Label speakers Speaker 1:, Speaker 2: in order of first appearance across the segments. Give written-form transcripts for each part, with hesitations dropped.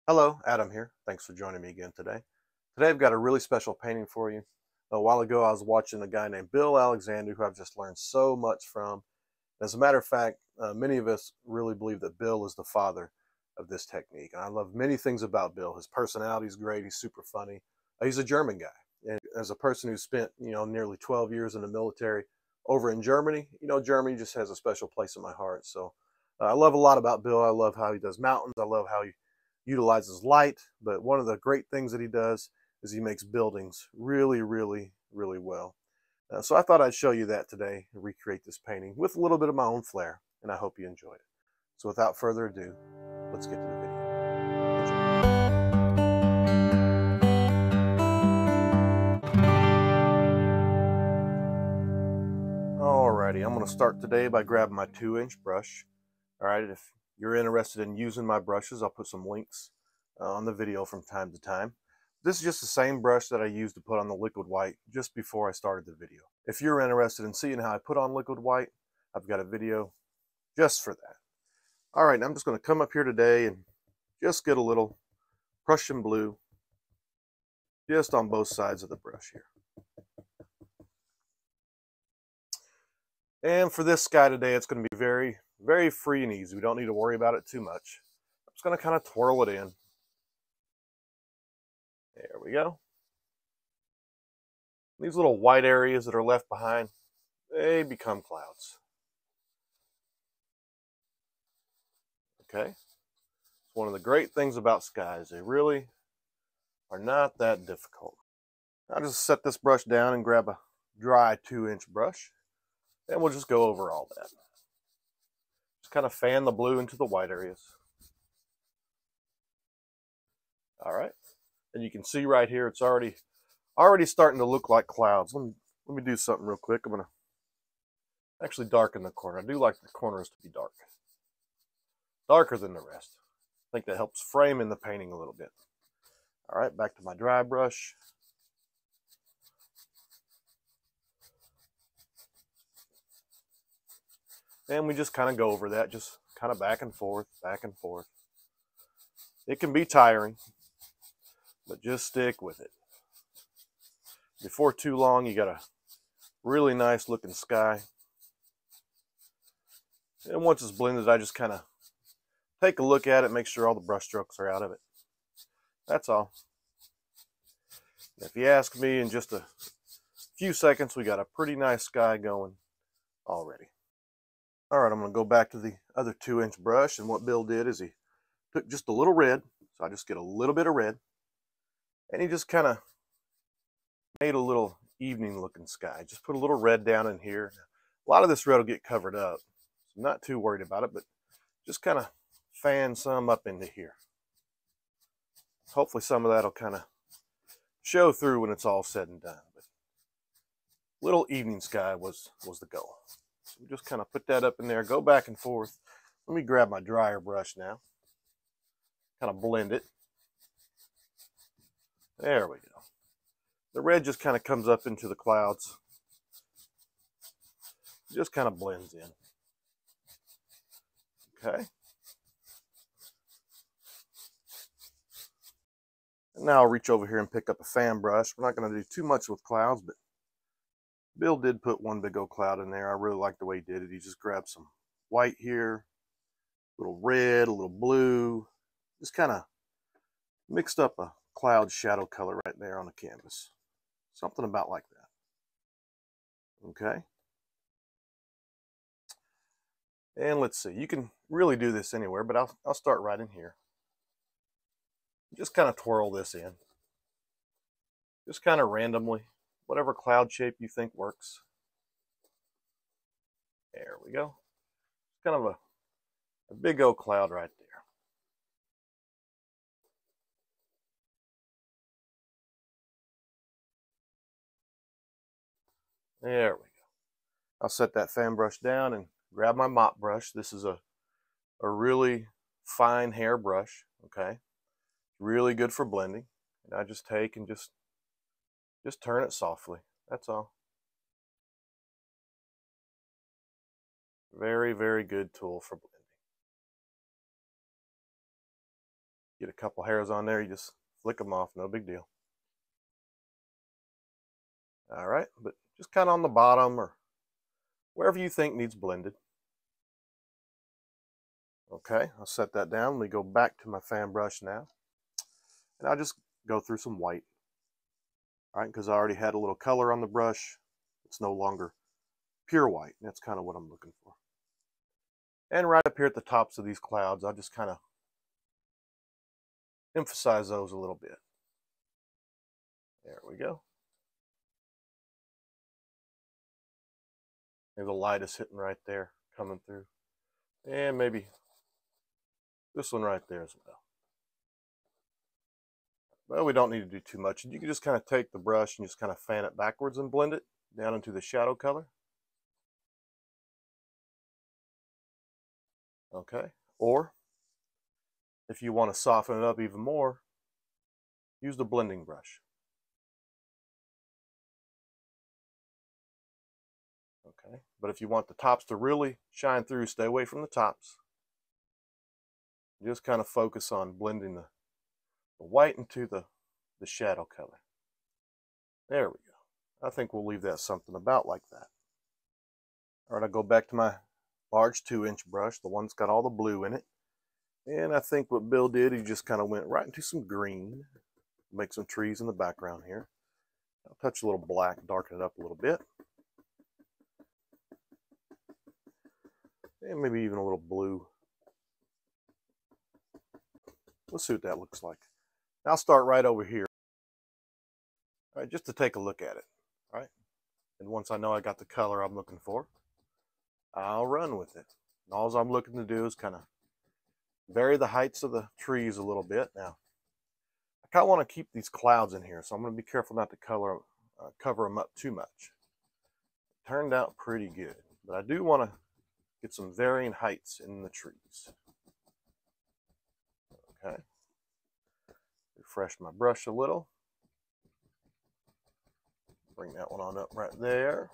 Speaker 1: Hello, Adam here. Thanks for joining me again today. Today I've got a really special painting for you. A while ago I was watching a guy named Bill Alexander who I've just learned so much from. As a matter of fact, many of us really believe that Bill is the father of this technique. And I love many things about Bill. His personality is great. He's super funny. He's a German guy. And as a person who spent, nearly 12 years in the military over in Germany, Germany just has a special place in my heart. So I love a lot about Bill. I love how he does mountains. I love how he utilizes light, but one of the great things that he does is he makes buildings really, really, really well. So I thought I'd show you that today, recreate this painting with a little bit of my own flair, and I hope you enjoy it. So without further ado, let's get to the video. Alrighty, I'm going to start today by grabbing my 2-inch brush. Alright, if you're interested in using my brushes, I'll put some links on the video from time to time. This is just the same brush that I used to put on the liquid white just before I started the video. If you're interested in seeing how I put on liquid white, I've got a video just for that. Alright, I'm just going to come up here today and just get a little Prussian blue just on both sides of the brush here. And for this guy today, it's going to be very, very free and easy. We don't need to worry about it too much. I'm just going to kind of twirl it in. There we go. These little white areas that are left behind, they become clouds. Okay. It's one of the great things about skies. They really are not that difficult. I'll just set this brush down and grab a dry 2-inch brush, and we'll just go over all that. Just kind of fan the blue into the white areas. All right. And you can see right here, it's already starting to look like clouds. Let me do something real quick. I'm going to actually darken the corner. I do like the corners to be dark. Darker than the rest. I think that helps frame in the painting a little bit. All right, back to my dry brush. And we just kind of go over that, just kind of back and forth, back and forth. It can be tiring, but just stick with it. Before too long, you got a really nice looking sky. And once it's blended, I just kind of take a look at it, make sure all the brush strokes are out of it. That's all. If you ask me, in just a few seconds, we got a pretty nice sky going already. All right, I'm going to go back to the other 2-inch brush, and what Bill did is he took just a little red, so I just get a little bit of red, and he just kind of made a little evening looking sky. Just put a little red down in here. A lot of this red will get covered up, so I'm not too worried about it, but just kind of fan some up into here. Hopefully some of that will kind of show through when it's all said and done. But little evening sky was the goal. So we just kind of put that up in there, go back and forth. Let me grab my drier brush now. Kind of blend it. There we go. The red just kind of comes up into the clouds. Just kind of blends in. Okay. And now I'll reach over here and pick up a fan brush. We're not going to do too much with clouds, but Bill did put one big old cloud in there. I really like the way he did it. He just grabbed some white here, a little red, a little blue, just kind of mixed up a cloud shadow color right there on the canvas. Something about like that. Okay. And let's see, you can really do this anywhere, but I'll start right in here. Just kind of twirl this in. Just kind of randomly, whatever cloud shape you think works. There we go. Kind of a big old cloud right there. There we go. I'll set that fan brush down and grab my mop brush. This is a really fine hair brush, okay? Really good for blending. And I just take and just turn it softly. That's all. Very, very good tool for blending. Get a couple hairs on there, you just flick them off, no big deal. All right, but just kind of on the bottom or wherever you think needs blended. Okay, I'll set that down. Let me go back to my fan brush now. And I'll just go through some white. All right, because I already had a little color on the brush. It's no longer pure white. That's kind of what I'm looking for. And right up here at the tops of these clouds, I'll just kind of emphasize those a little bit. There we go. Maybe the light is hitting right there, coming through. And maybe this one right there as well. Well, we don't need to do too much. You can just kind of take the brush and just kind of fan it backwards and blend it down into the shadow color. Okay, or if you want to soften it up even more, use the blending brush. Okay, but if you want the tops to really shine through, stay away from the tops. Just kind of focus on blending the white into the shadow color. There we go. I think we'll leave that something about like that. All right, I'll go back to my large 2-inch brush, the one that's got all the blue in it. And I think what Bill did, he just kind of went right into some green, make some trees in the background here. I'll touch a little black, darken it up a little bit. And maybe even a little blue. Let's see what that looks like. I'll start right over here. All right, just to take a look at it. All right. And once I know I got the color I'm looking for, I'll run with it. And all I'm looking to do is kind of vary the heights of the trees a little bit. Now, I kind of want to keep these clouds in here, so I'm going to be careful not to cover them up too much. It turned out pretty good, but I do want to get some varying heights in the trees. Okay. Refresh my brush a little. Bring that one on up right there.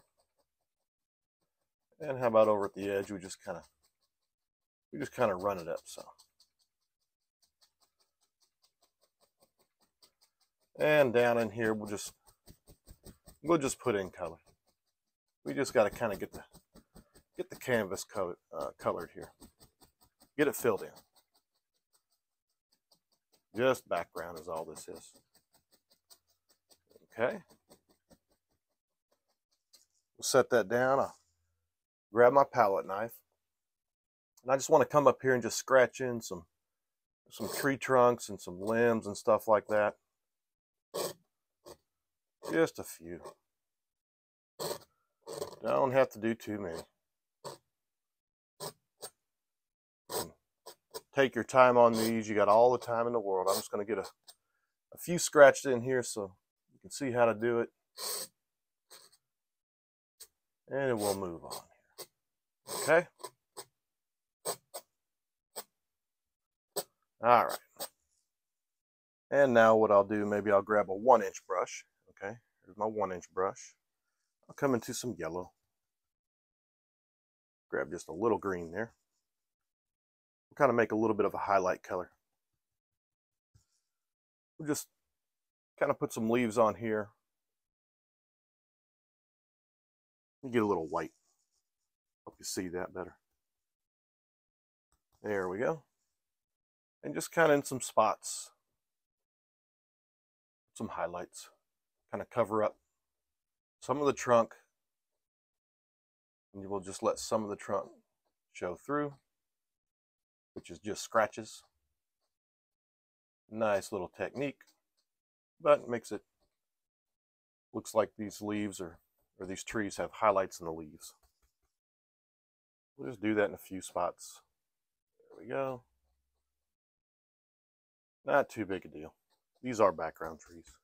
Speaker 1: And how about over at the edge, we just kind of run it up so. And down in here, we'll just put in color. We just got to kind of get the canvas colored here. Get it filled in. Just background is all this is. Okay. We'll set that down. I'll grab my palette knife. And I just want to come up here and just scratch in some tree trunks and some limbs and stuff like that. Just a few. Don't have to do too many. Take your time on these. You got all the time in the world. I'm just going to get a few scratched in here so you can see how to do it. And we'll move on here. Okay? All right. And now what I'll do, maybe I'll grab a 1-inch brush. Okay? Here's my 1-inch brush. I'll come into some yellow. Grab just a little green there. We'll kind of make a little bit of a highlight color. We'll just kind of put some leaves on here. You get a little white. Hope you see that better. There we go. And just kind of in some spots, some highlights, kind of cover up some of the trunk. And you will just let some of the trunk show through, which is just scratches. Nice little technique, but makes it looks like these leaves or these trees have highlights in the leaves. We'll just do that in a few spots. There we go. Not too big a deal. These are background trees,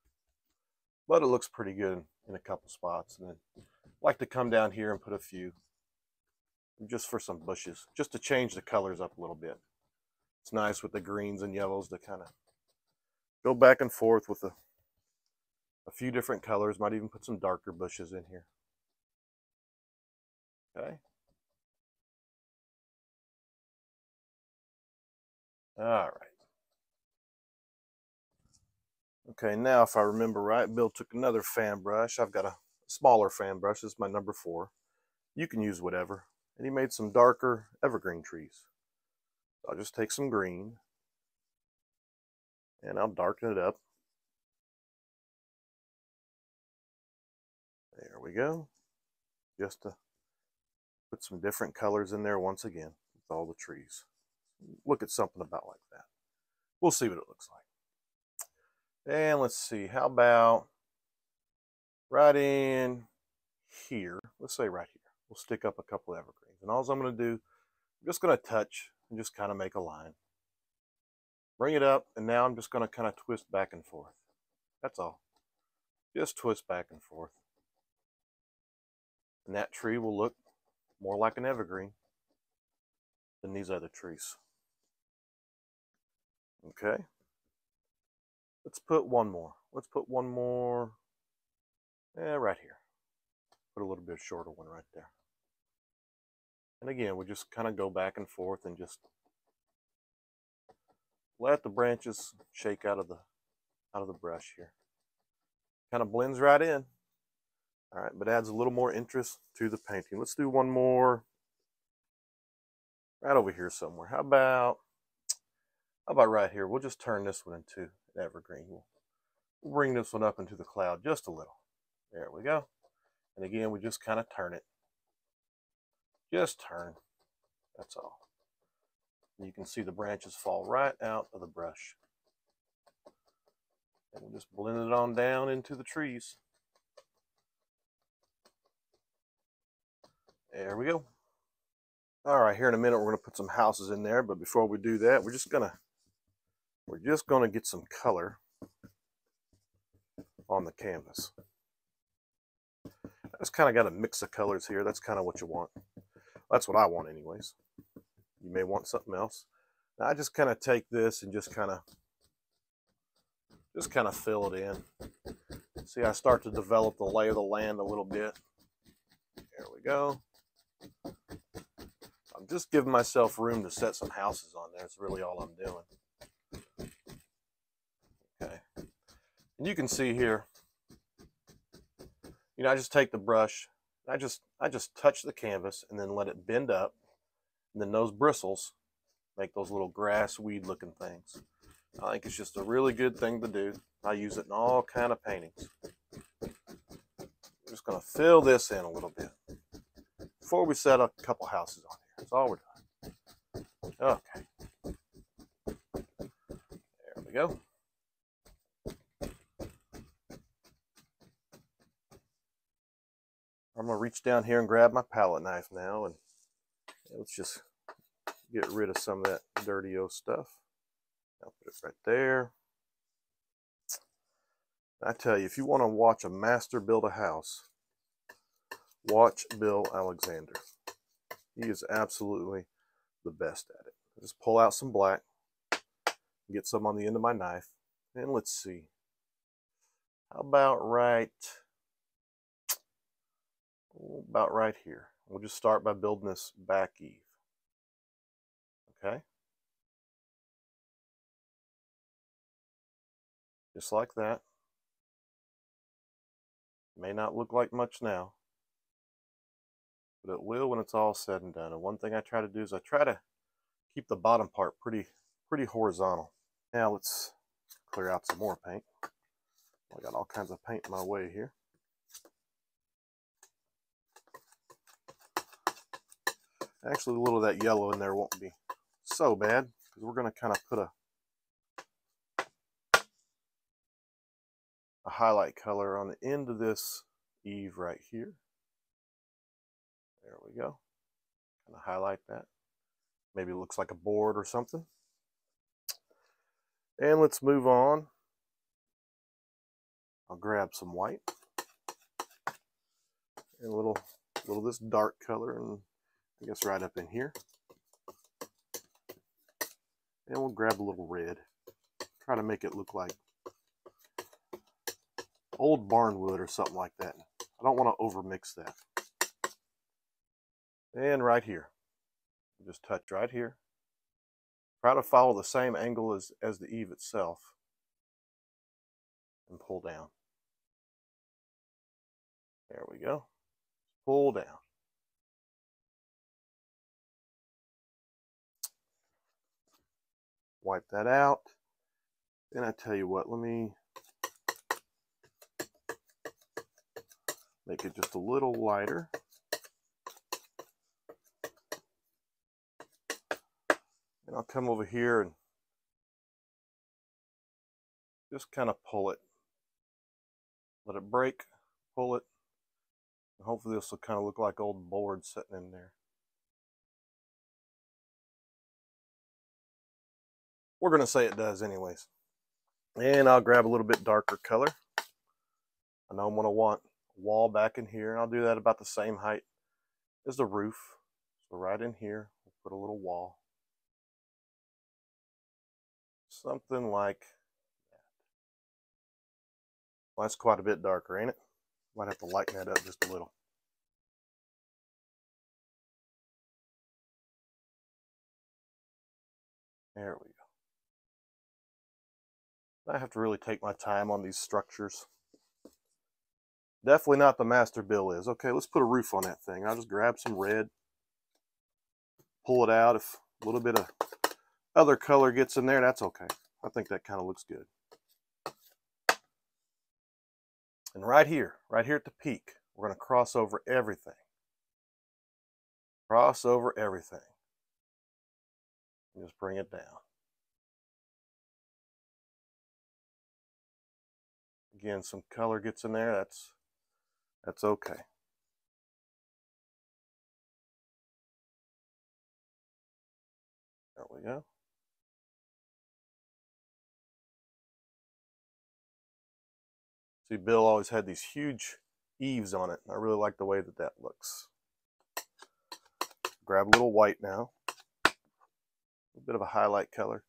Speaker 1: but it looks pretty good in a couple spots. And then I like to come down here and put a few just for some bushes, just to change the colors up a little bit. It's nice with the greens and yellows to kind of go back and forth with a few different colors. Might even put some darker bushes in here. Okay. All right. Okay, now if I remember right, Bill took another fan brush. I've got a smaller fan brush. This is my number 4. You can use whatever. And he made some darker evergreen trees. So I'll just take some green and I'll darken it up. There we go. Just to put some different colors in there once again with all the trees. Look at something about like that. We'll see what it looks like. And let's see, how about right in here? Let's say right here. We'll stick up a couple of evergreens. And all I'm going to do, I'm just going to touch and just kind of make a line. Bring it up, and now I'm just going to kind of twist back and forth. That's all. Just twist back and forth. And that tree will look more like an evergreen than these other trees. Okay. Let's put one more. Let's put one more right here. Put a little bit shorter one right there. And again, we just kind of go back and forth and just let the branches shake out of the brush here. Kind of blends right in. All right, but adds a little more interest to the painting. Let's do one more right over here somewhere. How about right here? We'll just turn this one into an evergreen. We'll bring this one up into the cloud just a little. There we go. And again, we just kind of turn it. Just turn. That's all. And you can see the branches fall right out of the brush. And we'll just blend it on down into the trees. There we go. All right, here in a minute we're going to put some houses in there, but before we do that, we're just gonna get some color on the canvas. I just kind of got a mix of colors here. That's kind of what you want. That's what I want anyways. You may want something else. Now I just kind of take this and just kind of fill it in. See, I start to develop the lay of the land a little bit. There we go. I'm just giving myself room to set some houses on there. That's really all I'm doing. Okay. And you can see here, I just take the brush, I just touch the canvas and then let it bend up. And then those bristles make those little grass weed looking things. I think it's just a really good thing to do. I use it in all kind of paintings. We're just going to fill this in a little bit before we set a couple houses on here. That's all we're doing. Okay. There we go. I'm going to reach down here and grab my palette knife now, and let's just get rid of some of that dirty old stuff. I'll put it right there. I tell you, if you want to watch a master build a house, watch Bill Alexander. He is absolutely the best at it. Just pull out some black, get some on the end of my knife, and let's see. How about right here? We'll just start by building this back eave. Okay? Just like that. May not look like much now, but it will when it's all said and done. And one thing I try to do is I try to keep the bottom part pretty horizontal. Now let's clear out some more paint. I got all kinds of paint in my way here. Actually, a little of that yellow in there won't be so bad, because we're going to kind of put a highlight color on the end of this eave right here. There we go. Kind of highlight that. Maybe it looks like a board or something. And let's move on. I'll grab some white and a little of this dark color, and I guess right up in here. And we'll grab a little red. Try to make it look like old barnwood or something like that. I don't want to overmix that. And right here, just touch right here. Try to follow the same angle as the eave itself. and pull down. There we go. Pull down. Wipe that out. Then I tell you what, let me make it just a little lighter. And I'll come over here and just kind of pull it. Let it break, pull it. And hopefully this will kind of look like old boards sitting in there. We're going to say it does anyways. And I'll grab a little bit darker color. I know I'm going to want a wall back in here, and I'll do that about the same height as the roof. So right in here, we'll put a little wall. Something like that. Well, that's quite a bit darker, ain't it? Might have to lighten that up just a little. There we go. I have to really take my time on these structures. Definitely not the master bill is. Okay, let's put a roof on that thing. I'll just grab some red, pull it out. If a little bit of other color gets in there, that's okay. I think that kind of looks good. And right here at the peak, we're going to cross over everything. Cross over everything. And just bring it down. Again, some color gets in there, that's okay. There we go. See, Bill always had these huge eaves on it. I really like the way that that looks. Grab a little white now. A bit of a highlight color.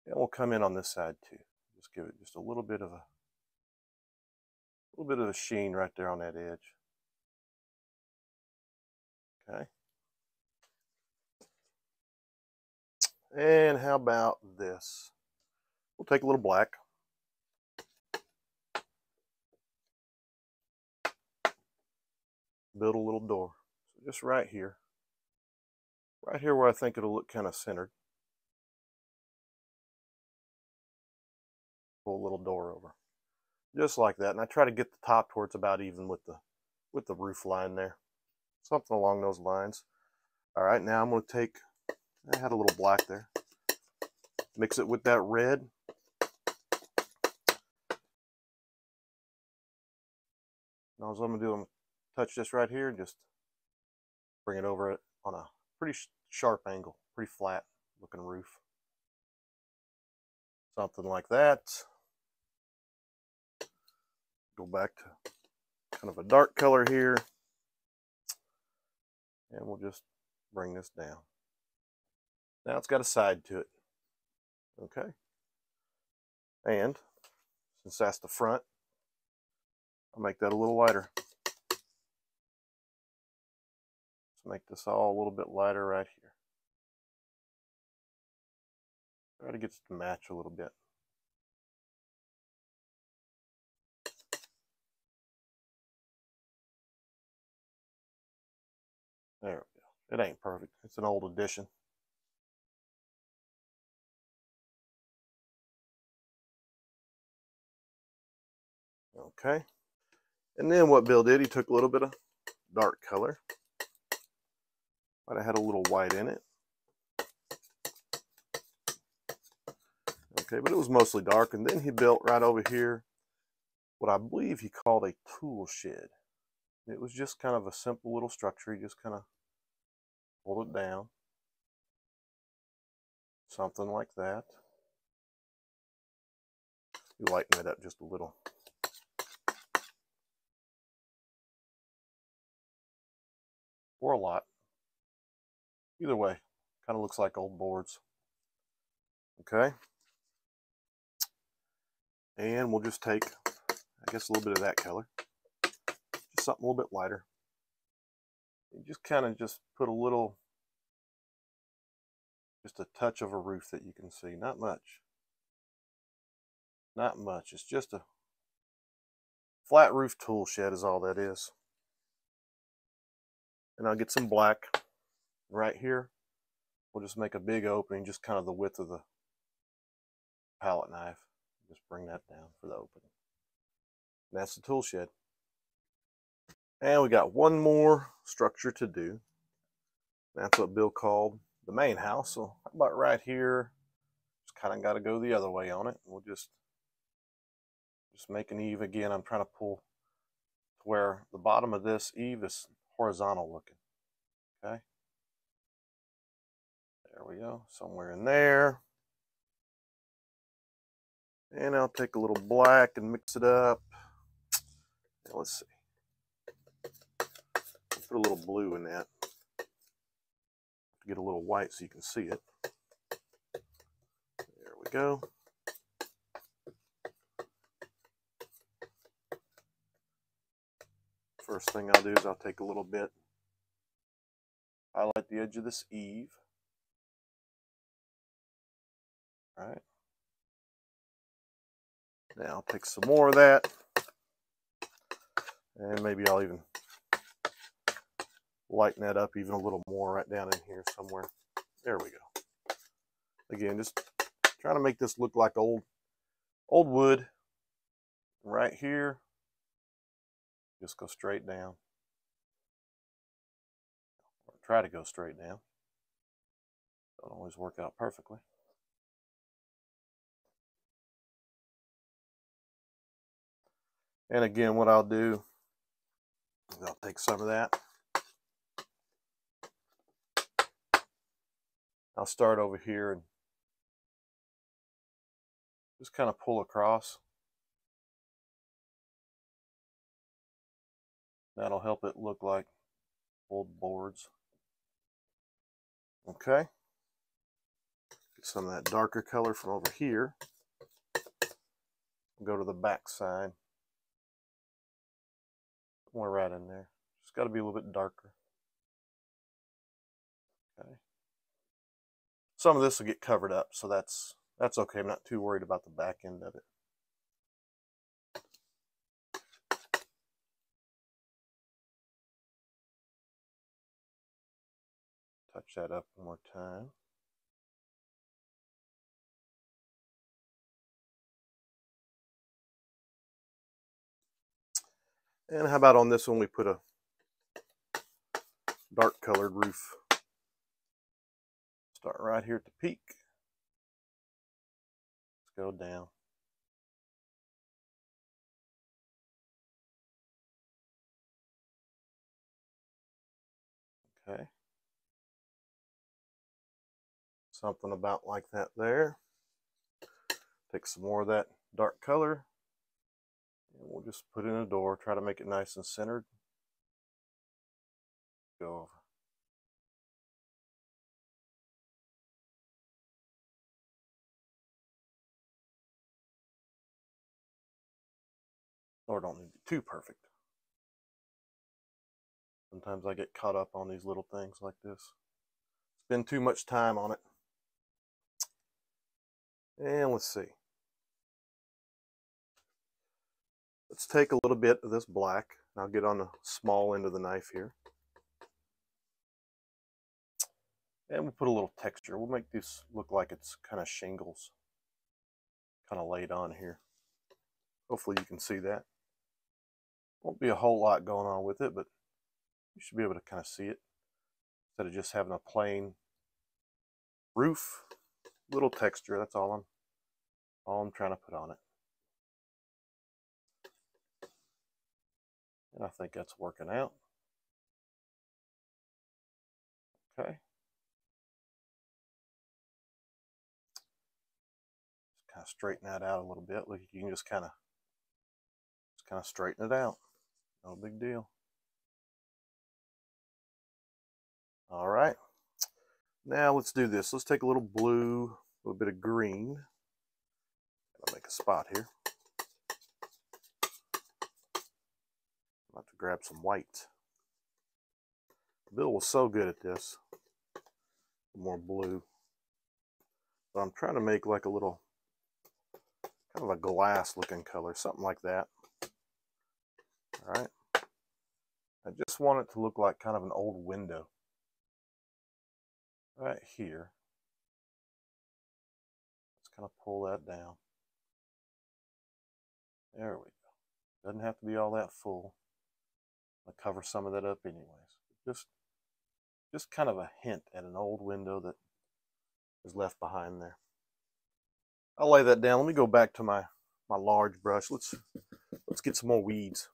Speaker 1: And we'll come in on this side too. Just give it just a little bit of a sheen right there on that edge. Okay. And how about this? We'll take a little black. Build a little door. So just right here where I think it'll look kind of centered. Pull a little door over. Just like that. And I try to get the top towards about even with the roof line there. Something along those lines. All right, now I'm going to take, I had a little black there. Mix it with that red. Now what I'm going to do, I'm going to touch this right here and just bring it over it on a pretty sharp angle, pretty flat looking roof. Something like that. Go back to kind of a dark color here. And we'll just bring this down. Now it's got a side to it. Okay. And since that's the front, I'll make that a little lighter. Let's make this all a little bit lighter right here. Try to get it to match a little bit. There we go. It ain't perfect. It's an old edition. Okay. And then what Bill did, he took a little bit of dark color. Might have had a little white in it. Okay, but it was mostly dark. And then he built right over here what I believe he called a tool shed. It was just kind of a simple little structure. He just kind of pulled it down. Something like that. You lighten it up just a little. Or a lot. Either way, kind of looks like old boards. Okay. And we'll just take, I guess, a little bit of that color. Just something a little bit lighter. And just kind of just put a little, just a touch of a roof that you can see. Not much. Not much. It's just a Flat roof tool shed is all that is. And I'll get some black right here. We'll just make a big opening, just kind of the width of the palette knife. Just bring that down for the opening. And that's the tool shed. And we got one more structure to do. That's what Bill called the main house. So how about right here? Just kind of got to go the other way on it. We'll just make an eave again. I'm trying to pull to where the bottom of this eave is horizontal looking. Okay. There we go. Somewhere in there. And I'll take a little black and mix it up. And let's see. Put a little blue in that. Get a little white so you can see it. There we go. First thing I'll do is I'll take a little bit, highlight the edge of this eave. All right. Now I'll take some more of that, and maybe I'll even lighten that up even a little more right down in here somewhere. There we go. Again, just trying to make this look like old wood. Right here, just go straight down. Or try to go straight down. Don't always work out perfectly. And again, what I'll do is I'll take some of that. I'll start over here and just kind of pull across. That'll help it look like old boards. Okay. Get some of that darker color from over here. Go to the back side. More right in there. Just got to be a little bit darker. Okay. Some of this will get covered up, so that's okay. I'm not too worried about the back end of it. Touch that up one more time. And how about on this one we put a dark colored roof. Start right here at the peak. Let's go down. Okay. Something about like that there. Take some more of that dark color. And we'll just put in a door, try to make it nice and centered. Go over. Or don't need to be too perfect. Sometimes I get caught up on these little things like this. Spend too much time on it. And let's see. Let's take a little bit of this black. I'll get on the small end of the knife here. And we'll put a little texture. We'll make this look like it's kind of shingles. Kind of laid on here. Hopefully you can see that. Won't be a whole lot going on with it, but you should be able to kind of see it. Instead of just having a plain roof, little texture, that's all I'm trying to put on it. And I think that's working out. Okay. Just kind of straighten that out a little bit. Look, you can just kind of straighten it out. No big deal. All right. Now let's do this. Let's take a little blue, a little bit of green. I'll make a spot here. I'm about to grab some white. Bill was so good at this. More blue. But I'm trying to make like a little, kind of a glass looking color, something like that. All right. I just want it to look like kind of an old window right here. Let's kind of pull that down. There we go. Doesn't have to be all that full. I'll cover some of that up anyways. Just kind of a hint at an old window that is left behind there. I'll lay that down. Let me go back to my large brush. Let's get some more weeds.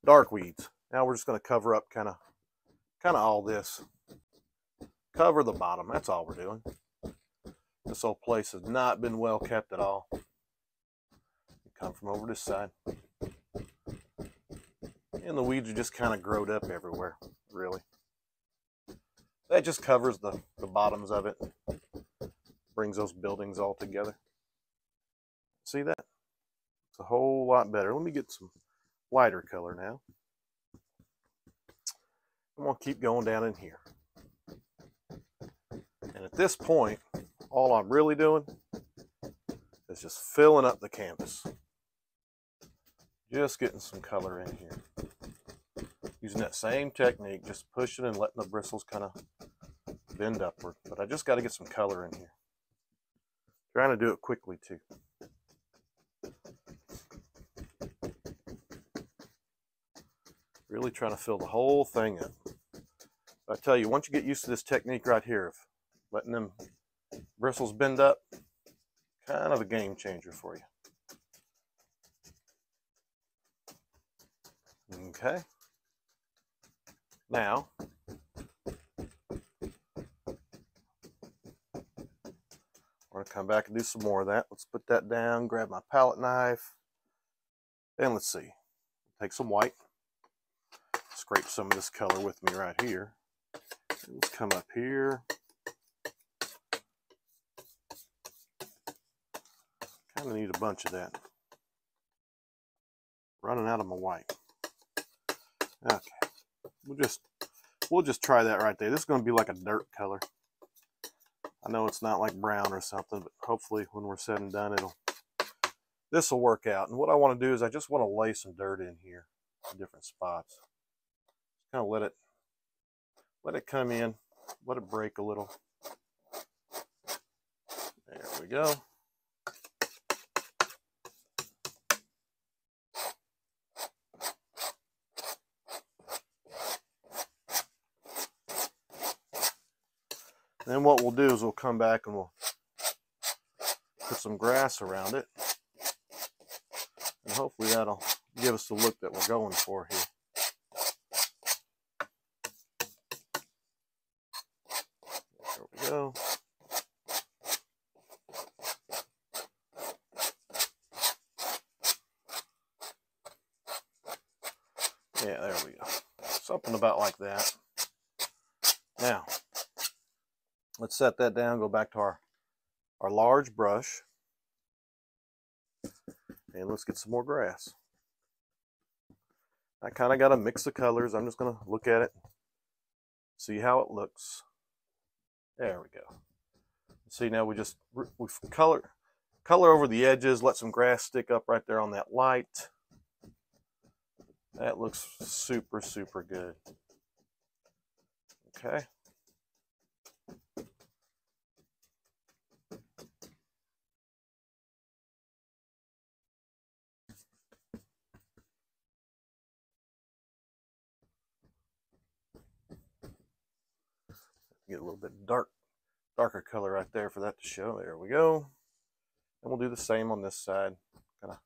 Speaker 1: Dark weeds. Now we're just going to cover up kind of all this. Cover the bottom. That's all we're doing. This whole place has not been well kept at all. Come from over this side. And the weeds are just kind of growed up everywhere, really. That just covers the bottoms of it. Brings those buildings all together. See that? It's a whole lot better. Let me get some lighter color now. I'm going to keep going down in here. And at this point, all I'm really doing is just filling up the canvas. Just getting some color in here. Using that same technique, just pushing and letting the bristles kind of bend upward. But I just got to get some color in here. Trying to do it quickly too. Really trying to fill the whole thing up. But I tell you, once you get used to this technique right here of letting them bristles bend up, kind of a game changer for you. Okay. Now, we're going to come back and do some more of that. Let's put that down, grab my palette knife, and let's see. Take some white, scrape some of this color with me right here. And let's come up here. Kind of need a bunch of that. Running out of my white. Okay, we'll just try that right there. This is going to be like a dirt color. I know it's not like brown or something, but hopefully when we're said and done, this will work out. And what I want to do is I just want to lay some dirt in here in different spots. Kind of let it come in, let it break a little. There we go. Then what we'll do is we'll come back and we'll put some grass around it. And hopefully that'll give us the look that we're going for here. There we go. Yeah, there we go. Something about like that. Now, let's set that down, go back to our large brush, and let's get some more grass. I kind of got a mix of colors. I'm just going to look at it, see how it looks. There we go. See, now we color over the edges, let some grass stick up right there on that light. That looks super, super good. Okay. Get a little bit darker color right there for that to show. There we go. And we'll do the same on this side. Kind of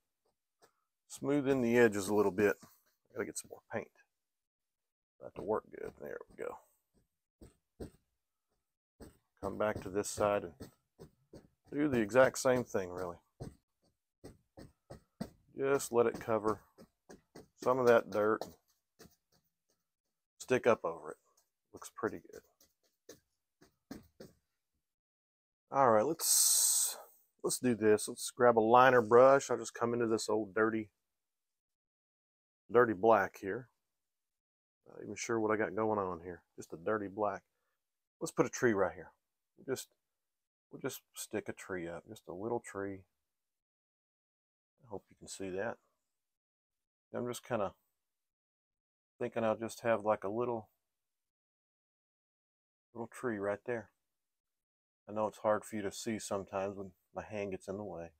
Speaker 1: smooth in the edges a little bit. Gotta get some more paint. That to work good. There we go. Come back to this side and do the exact same thing, really. Just let it cover some of that dirt. Stick up over it. Looks pretty good. All right, let's do this. Let's grab a liner brush. I'll just come into this old dirty black here. Not even sure what I got going on here. Just a dirty black. Let's put a tree right here. We'll just stick a tree up. Just a little tree. I hope you can see that. I'm just kind of thinking I'll just have like a little tree right there. I know it's hard for you to see sometimes when my hand gets in the way.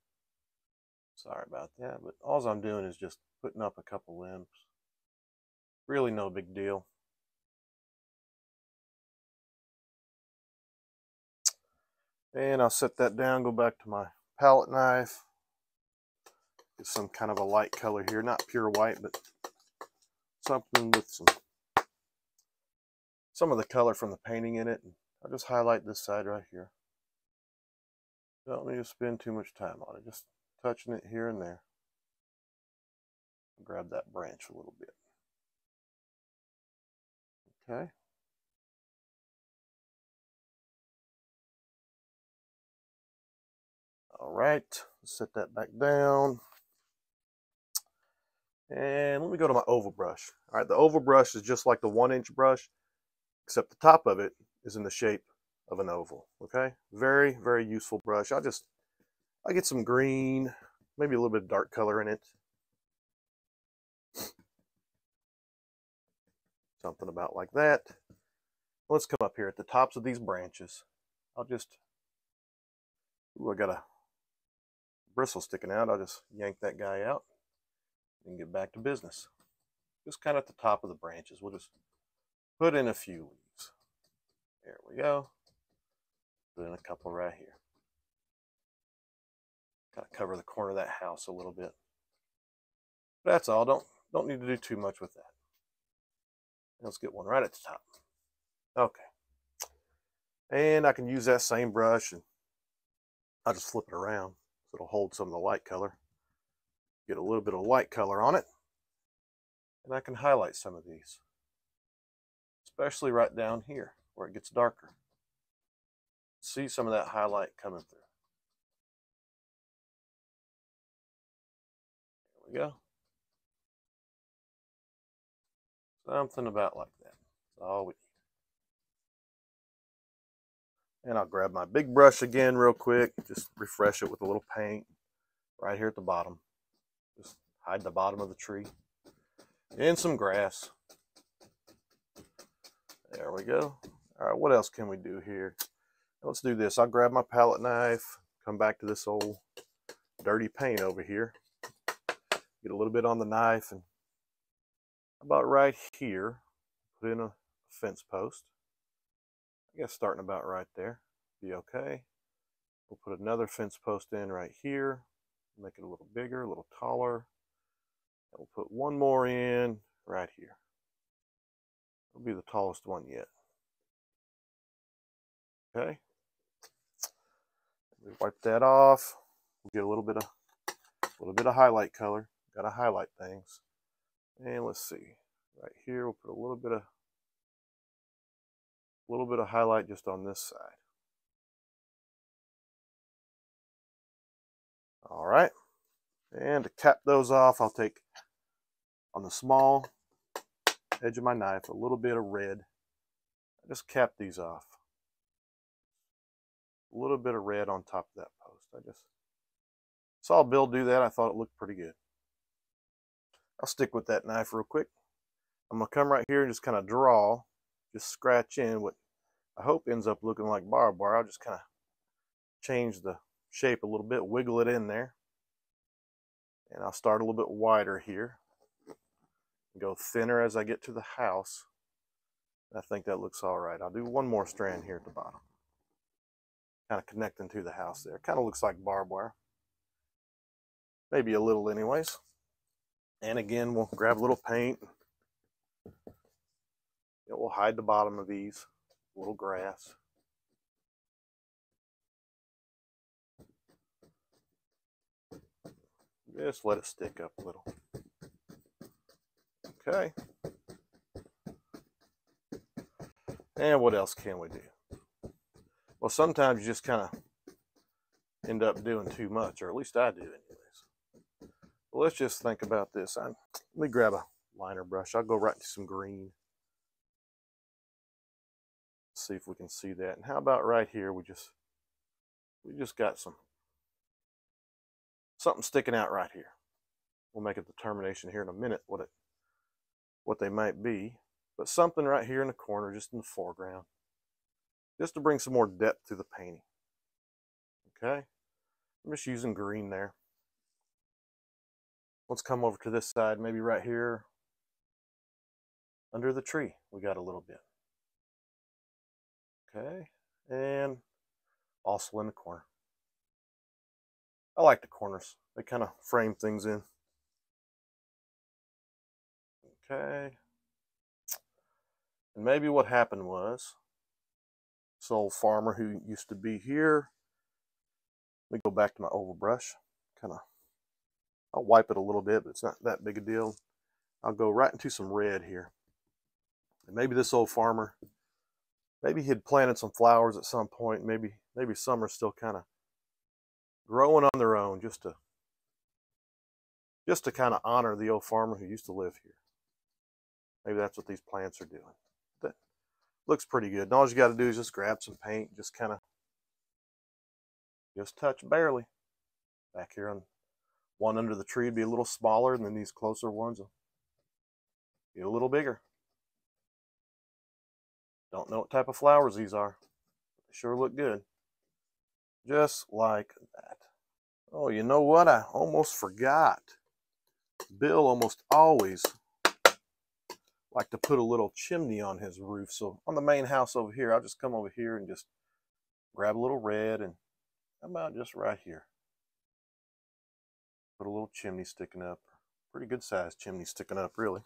Speaker 1: Sorry about that, but all I'm doing is just putting up a couple limbs. Really no big deal. And I'll set that down, go back to my palette knife. Get some kind of a light color here, not pure white, but something with some of the color from the painting in it. And I'll just highlight this side right here. Don't need to spend too much time on it, just touching it here and there. Grab that branch a little bit. Okay. All right, set that back down. And let me go to my oval brush. All right, the oval brush is just like the 1-inch brush, except the top of it is in the shape of an oval. Okay, very, very useful brush. I get some green, maybe a little bit of dark color in it. Something about like that. Let's come up here at the tops of these branches. I'll just, ooh, I got a bristle sticking out. I'll just yank that guy out and get back to business. Just kind of at the top of the branches. We'll just put in a few leaves. There we go. Put in a couple right here. Kind of cover the corner of that house a little bit. That's all. Don't need to do too much with that. Let's get one right at the top. Okay. And I can use that same brush and I'll just flip it around so it'll hold some of the light color. Get a little bit of light color on it. And I can highlight some of these, especially right down here where it gets darker. See some of that highlight coming through. There we go. Something about like that. That's all we need. And I'll grab my big brush again real quick. Just refresh it with a little paint right here at the bottom. Just hide the bottom of the tree. And some grass. There we go. All right, what else can we do here? Let's do this. I'll grab my palette knife, come back to this old dirty paint over here. Get a little bit on the knife and about right here, put in a fence post. I guess starting about right there, be okay. We'll put another fence post in right here, make it a little bigger, a little taller. And we'll put one more in right here. It'll be the tallest one yet. Okay. We wipe that off. We'll get a little bit of highlight color. Got to highlight things. And let's see, right here we'll put a little bit of highlight just on this side. All right, and to cap those off, I'll take on the small edge of my knife a little bit of red. I just cap these off. A little bit of red on top of that post. I just saw Bill do that. I thought it looked pretty good. I'll stick with that knife real quick. I'm going to come right here and just kind of draw, just scratch in what I hope ends up looking like barbed wire. I'll just kind of change the shape a little bit, wiggle it in there. And I'll start a little bit wider here. Go thinner as I get to the house. I think that looks all right. I'll do one more strand here at the bottom. Kind of connecting to the house there. Kind of looks like barbed wire. Maybe a little anyways. And again, we'll grab a little paint. It will hide the bottom of these, little grass. Just let it stick up a little. Okay. And what else can we do? Well, sometimes you just kind of end up doing too much, or at least I do anyways. Well, let's just think about this. Let me grab a liner brush. I'll go right to some green. See if we can see that. And how about right here? We just got something sticking out right here. We'll make a determination here in a minute what they might be. But something right here in the corner, just in the foreground, just to bring some more depth to the painting. Okay, I'm just using green there. Let's come over to this side, maybe right here under the tree. We got a little bit. Okay, and also in the corner. I like the corners. They kind of frame things in. Okay. And maybe what happened was, this old farmer who used to be here, let me go back to my oval brush. I'll wipe it a little bit, but it's not that big a deal. I'll go right into some red here. And maybe this old farmer, maybe he had planted some flowers at some point. Maybe some are still kind of growing on their own, just to kind of honor the old farmer who used to live here. Maybe that's what these plants are doing. That looks pretty good. And all you got to do is just grab some paint, just touch barely. Back here on one under the tree would be a little smaller, and then these closer ones will get a little bigger. Don't know what type of flowers these are. They sure look good. Just like that. Oh, you know what? I almost forgot. Bill almost always liked to put a little chimney on his roof. So on the main house over here, I'll just come over here and just grab a little red, and how about just right here? Put a little chimney sticking up. Pretty good sized chimney sticking up, really.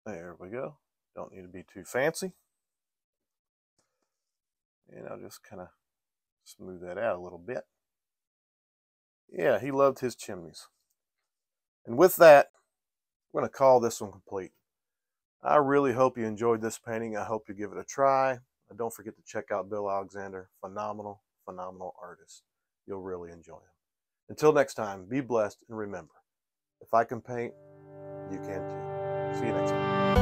Speaker 1: There we go. Don't need to be too fancy. And I'll just kind of smooth that out a little bit. Yeah, he loved his chimneys. And with that, I'm going to call this one complete. I really hope you enjoyed this painting. I hope you give it a try. And don't forget to check out Bill Alexander. Phenomenal, phenomenal artist. You'll really enjoy him. Until next time, be blessed, and remember, if I can paint, you can too. See you next time.